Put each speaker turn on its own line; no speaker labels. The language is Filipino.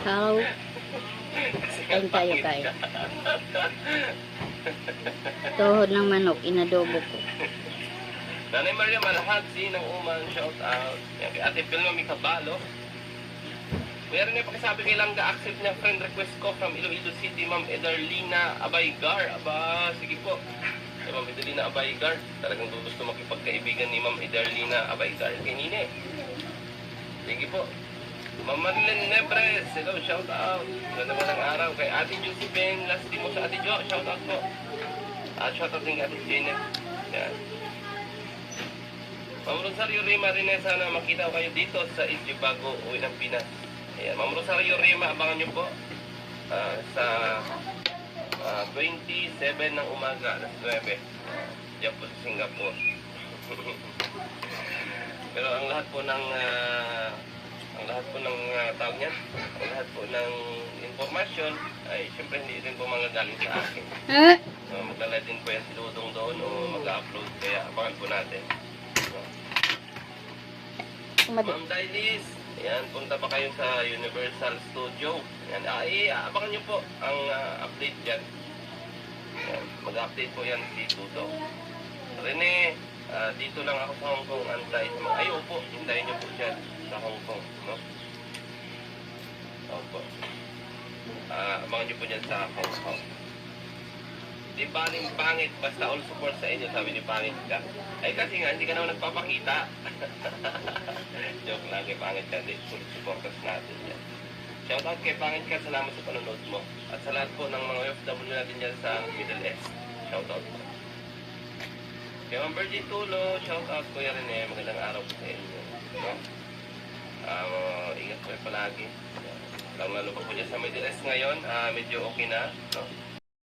How? Kain tayo kain. Tuhod ng manok, inadobo ko.
Nanay Maria Malahagsi ng Uman, shout out. Yan, kay Ate Pilma Mikabalo. Meron niya pakisabi kay Langga, accept niya friend request ko from Iloilo City, Ma'am Edarlina Abaygar. Aba, sige po. Kay Ma'am Edarlina Abaygar. Talagang gusto makipagkaibigan ni Ma'am Edarlina Abaygar kay Nine. Sige po. Ma'am Marlene Nebres, hello, shout out. Ganda mo ng araw. Kay Ate Josephine Lastimo sa Ate Jo, shout out po. At shout out din kay Ate Janet. Yan. Ma'am Rosario Rima rin sana makita ko kayo dito sa Isli bago uwi ng Pinas. Ayan, Ma'am Rosario Rima, abangan nyo po sa 27 ng umaga, alas 9. Diyan po sa Singapore. Pero ang lahat po ng tawag niyan, ang lahat po ng informasyon ay siyempre hindi rin po mga galing sa akin. Magdala din po yan si Dudong doon o mag-upload, kaya abangan po natin. Ma'am Dailis, ayan, punta pa kayo sa Universal Studio. Ayan, abangan nyo po ang update dyan. Ayan, mag-update po yan si Dudong. Rene, dito lang ako sa Hong Kong, antay sa mga, ay opo, hintayin nyo po dyan sa Hong Kong, no? Opo. Abangan nyo po dyan sa Hong Kong. Di baling pangit, basta all support sa inyo, sabi ni pangit ka. Ay kasi nga, hindi ka naman nagpapakita. Joke lang, kay pangit ka, di full supporters natin yan. Shout out kay pangit ka, salamat sa panonood mo. At sa lahat po ng mga OFW natin dyan sa Middle East, shout out po. Kay Ma'am Virgin Tulo, shout out Kuya Rene, magandang araw po sa inyo. No? Ingat po palagi. Lalo pa po dyan sa Middle East ngayon, medyo okay na. No?